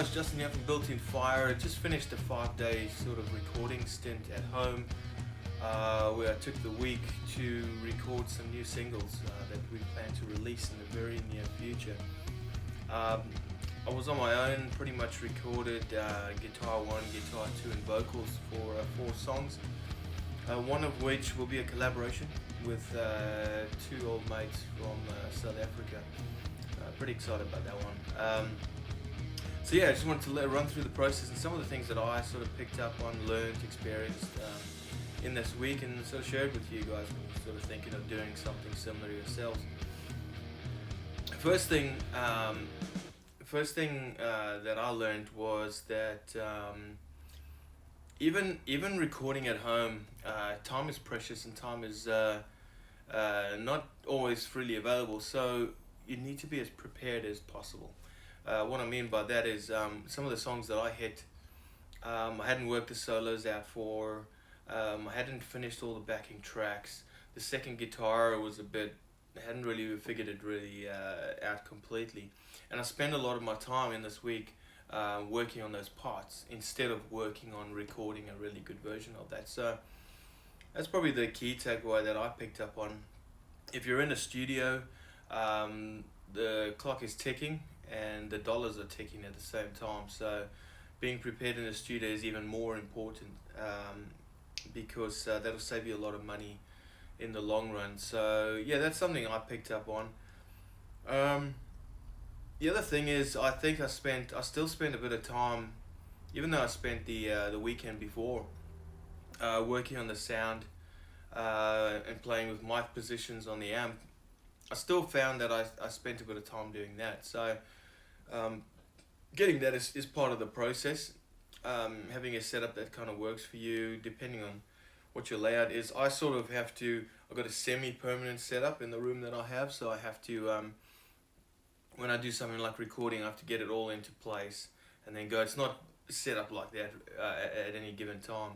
guys, Justin here from Builtinfire. I just finished a 5-day sort of recording stint at home where I took the week to record some new singles that we plan to release in the very near future. I was on my own, pretty much recorded guitar 1, guitar 2 and vocals for 4 songs, one of which will be a collaboration with 2 old mates from South Africa. Pretty excited about that one. So yeah, I just wanted to run through the process and some of the things that I sort of picked up on, learned, experienced in this week, and sort of shared with you guys when you're sort of thinking of doing something similar yourselves. First thing that I learned was that even recording at home, time is precious and time is not always freely available. So you need to be as prepared as possible. What I mean by that is some of the songs that I hit, I hadn't worked the solos out for, I hadn't finished all the backing tracks. The second guitar was I hadn't really figured it really out completely. And I spent a lot of my time in this week working on those parts instead of working on recording a really good version of that. So that's probably the key takeaway that I picked up on. If you're in a studio, the clock is ticking and the dollars are ticking at the same time, so being prepared in the studio is even more important because that'll save you a lot of money in the long run. So yeah, that's something I picked up on. The other thing is, I think I still spent a bit of time, even though I spent the weekend before working on the sound and playing with mic positions on the amp. I still found that I spent a bit of time doing that. So getting that is part of the process. Having a setup that kind of works for you, depending on what your layout is. I've got a semi-permanent setup in the room that I have, so I have to, when I do something like recording, I have to get it all into place and then go. It's not set up like that at any given time.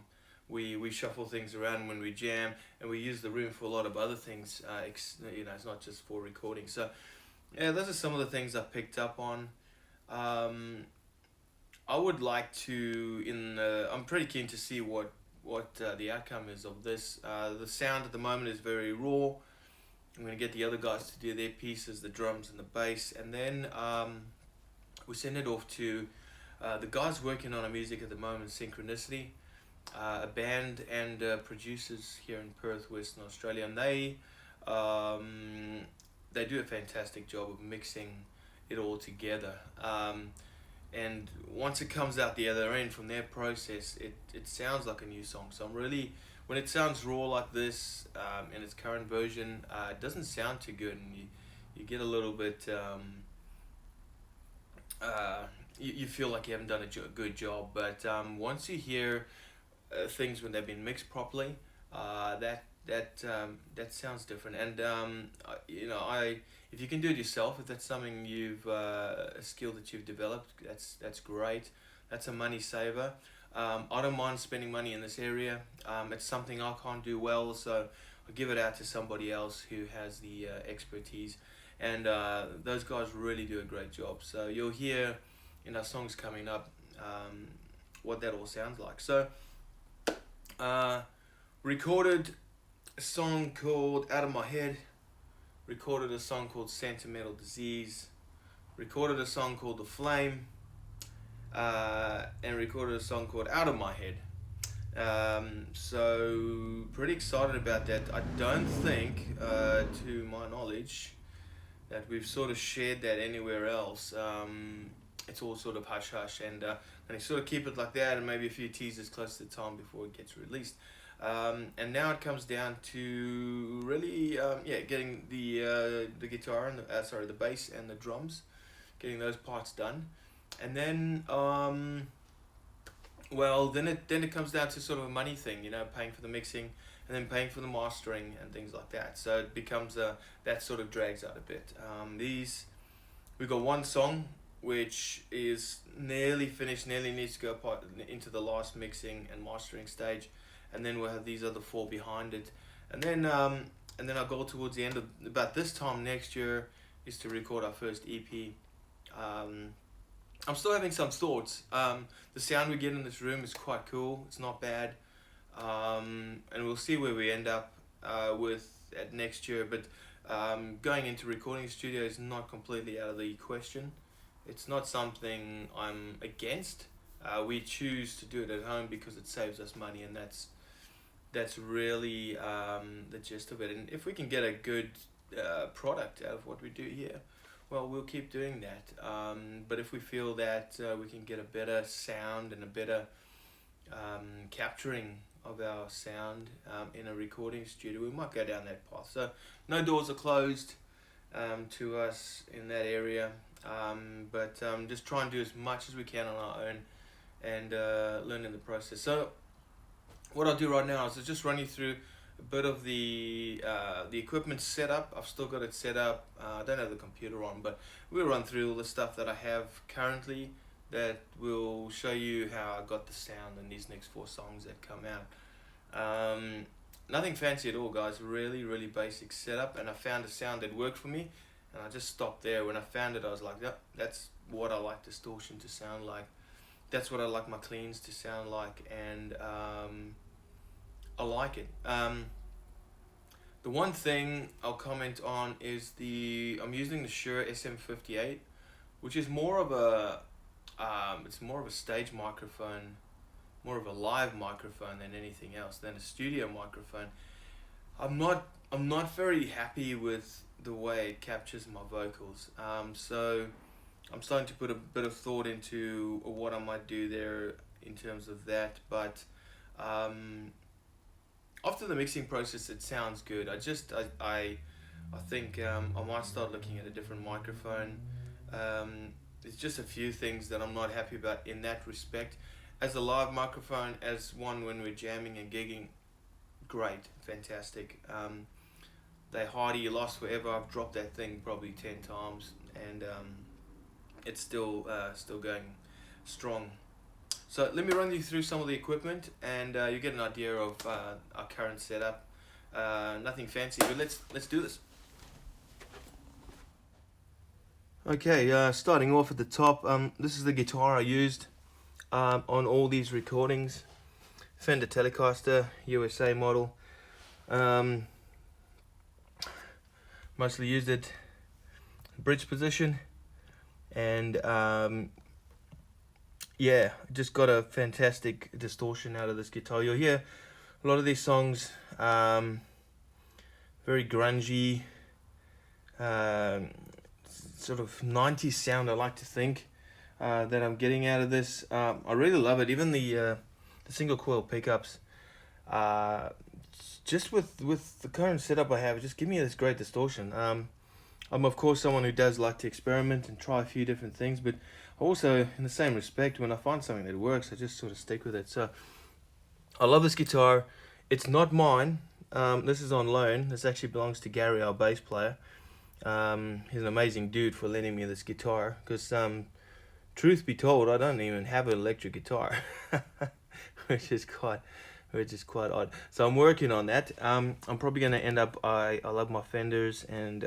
We shuffle things around when we jam, and we use the room for a lot of other things. It's not just for recording. So yeah, those are some of the things I picked up on. I would like to, I'm pretty keen to see what the outcome is of this. The sound at the moment is very raw. I'm going to get the other guys to do their pieces, the drums and the bass, and then we send it off to the guys working on our music at the moment, Synchronicity. A band and producers here in Perth, Western Australia, and they do a fantastic job of mixing it all together. And once it comes out the other end from their process, it sounds like a new song. So when it sounds raw like this in its current version, it doesn't sound too good, and you get a little bit. You feel like you haven't done a good job, but once you hear things when they've been mixed properly, that sounds different. And if you can do it yourself, if that's something a skill that you've developed, that's great. That's a money saver. I don't mind spending money in this area. It's something I can't do well, so I'll give it out to somebody else who has the expertise. And those guys really do a great job. So you'll hear in our songs coming up what that all sounds like. So recorded a song called Out of My Head, recorded a song called Sentimental Disease, recorded a song called The Flame, and recorded a song called Out of My Head. So pretty excited about that. I don't think, to my knowledge, that we've sort of shared that anywhere else. It's all sort of hush-hush, and I sort of keep it like that, and maybe a few teasers close to the time before it gets released. And now it comes down to really, getting the guitar and the bass and the drums, getting those parts done, and then then it comes down to sort of a money thing, paying for the mixing and then paying for the mastering and things like that. So it becomes that sort of drags out a bit. We've got one song which is nearly finished, nearly needs to go into the last mixing and mastering stage, and then we'll have these other 4 behind it, and then our goal towards the end of about this time next year is to record our first EP, I'm still having some thoughts. The sound we get in this room is quite cool. It's not bad, and we'll see where we end up with at next year. But going into recording studio is not completely out of the question. It's not something I'm against. We choose to do it at home because it saves us money, and that's really the gist of it. And if we can get a good product out of what we do here, well, we'll keep doing that. But if we feel that we can get a better sound and a better capturing of our sound in a recording studio, we might go down that path. So no doors are closed to us in that area, but just try and do as much as we can on our own and learn in the process. So what I'll do right now is I'll just run you through a bit of the equipment setup. I've still got it set up. I don't have the computer on, but we'll run through all the stuff that I have currently that will show you how I got the sound in these next 4 songs that come out. Nothing fancy at all, guys. Really basic setup, and I found a sound that worked for me, and I just stopped there. When I found it, I was like, yep, that's what I like distortion to sound like. That's what I like my cleans to sound like, and I like it. The one thing I'll comment on is I'm using the Shure SM58, which is more of a it's more of a stage microphone, more of a live microphone than anything else, than a studio microphone. I'm not very happy with the way it captures my vocals. So I'm starting to put a bit of thought into what I might do there in terms of that, but after the mixing process it sounds good. I think I might start looking at a different microphone. There's just a few things that I'm not happy about in that respect. As a live microphone, as one when we're jamming and gigging, great, fantastic. They hardy, last forever. I've dropped that thing probably 10 times, and it's still going strong. So let me run you through some of the equipment, and you get an idea of our current setup. Nothing fancy, but let's do this. Okay, starting off at the top, this is the guitar I used on all these recordings. Fender Telecaster, USA model. Mostly used it bridge position, and yeah, just got a fantastic distortion out of this guitar. You'll hear a lot of these songs very grungy, sort of 90s sound, I like to think, that I'm getting out of this. I really love it. Even the single coil pickups, just with the current setup I have, just give me this great distortion. I'm of course someone who does like to experiment and try a few different things, but also in the same respect, when I find something that works, I just sort of stick with it. So I love this guitar. It's not mine. This is on loan. This actually belongs to Gary, our bass player. He's an amazing dude for lending me this guitar, because truth be told, I don't even have an electric guitar, which is quite odd. So I'm working on that. I'm probably going to end up, I love my Fenders, and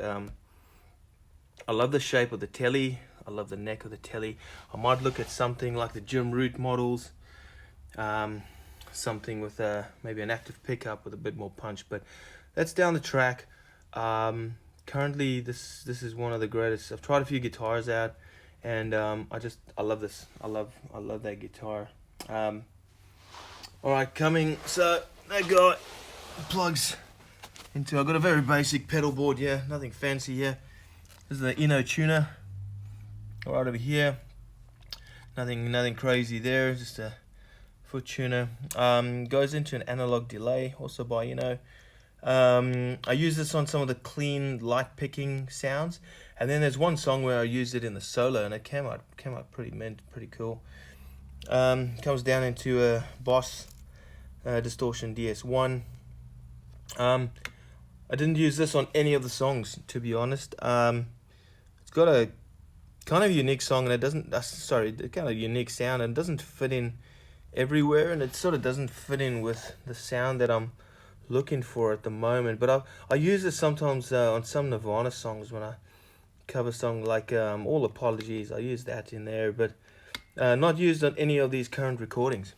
I love the shape of the telly. I love the neck of the telly. I might look at something like the Jim Root models, something with maybe an active pickup with a bit more punch, but that's down the track. Currently this is one of the greatest. I've tried a few guitars out, and I love this. I love that guitar. Alright, so that guy plugs into, I've got a very basic pedal board here, nothing fancy here. This is the Inno tuner right over here. Nothing crazy there, just a foot tuner. Goes into an analog delay, also by Inno. I use this on some of the clean light picking sounds, and then there's one song where I used it in the solo, and it came out pretty cool. Comes down into a Boss Distortion DS1. I didn't use this on any of the songs, to be honest. It's got a kind of unique song, and it doesn't. Kind of unique sound, and it doesn't fit in everywhere, and it sort of doesn't fit in with the sound that I'm looking for at the moment. But I use it sometimes on some Nirvana songs when I cover song like All Apologies. I used that in there, but not used on any of these current recordings.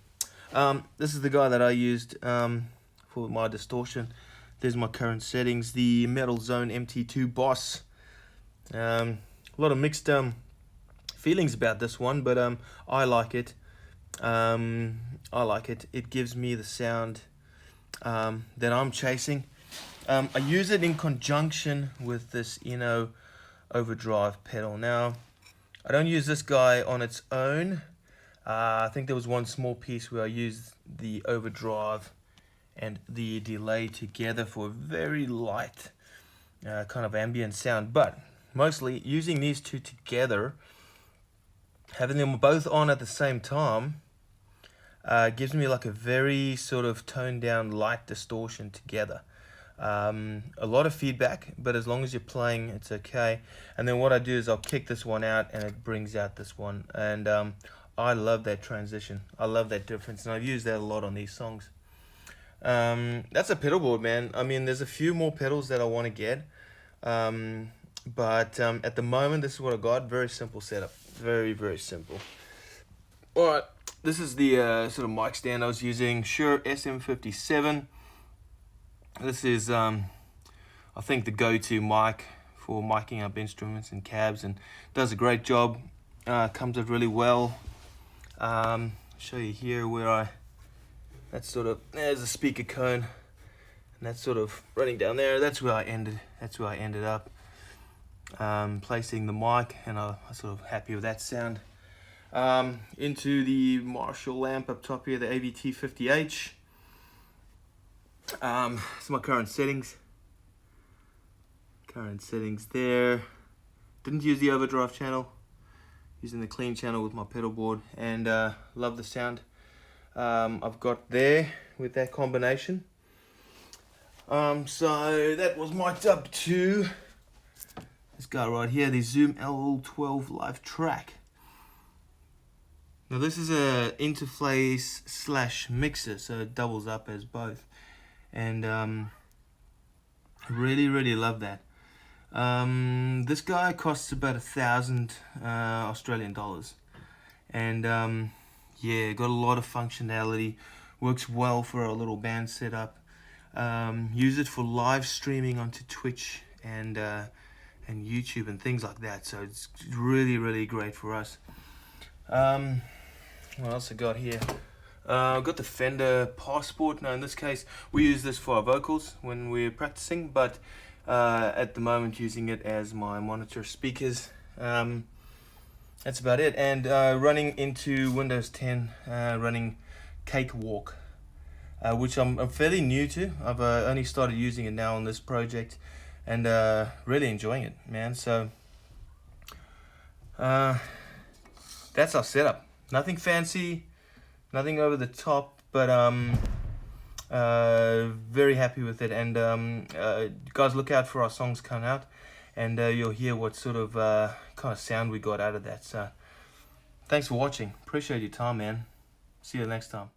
This is the guy that I used for my distortion. There's my current settings, the Metal Zone MT2 Boss. A lot of mixed feelings about this one, but I like it. It gives me the sound that I'm chasing. I use it in conjunction with this overdrive pedal. Now, I don't use this guy on its own. I think there was one small piece where I used the overdrive and the delay together for a very light kind of ambient sound, but mostly using these two together, having them both on at the same time, gives me like a very sort of toned down light distortion together. A lot of feedback, but as long as you're playing, it's okay. And then what I do is I'll kick this one out and it brings out this one, and I love that transition. I love that difference, and I've used that a lot on these songs. That's a pedal board, man. I mean, there's a few more pedals that I want to get, but at the moment, this is what I got. Very simple setup. Very, very simple. Alright, this is the sort of mic stand I was using. Shure SM57. This is, I think, the go-to mic for miking up instruments and cabs, and does a great job. Comes out really well. Show you here where there's a speaker cone, and that's sort of running down there. That's where I ended up placing the mic, and I'm sort of happy with that sound. Into the Marshall amp up top here, the AVT50H. It's my current settings. There. Didn't use the overdrive channel. Using the clean channel with my pedal board, and love the sound I've got there with that combination. So that was mic'd up to this guy right here, the Zoom L12 Livetrak. Now this is a interface / mixer, so it doubles up as both, and really love that. This guy costs about 1,000 Australian dollars, and yeah, got a lot of functionality, works well for a little band setup. Use it for live streaming onto Twitch and YouTube and things like that, so it's really great for us. What else I got here? I've got the Fender Passport. Now in this case we use this for our vocals when we're practicing, but at the moment using it as my monitor speakers. That's about it. And running into Windows 10, running Cakewalk, which I'm fairly new to. I've only started using it now on this project, and really enjoying it, man. So that's our setup. Nothing fancy, nothing over the top, but very happy with it. And guys, look out for our songs coming out, and you'll hear what sort of kind of sound we got out of that. So thanks for watching. Appreciate your time, man. See you next time.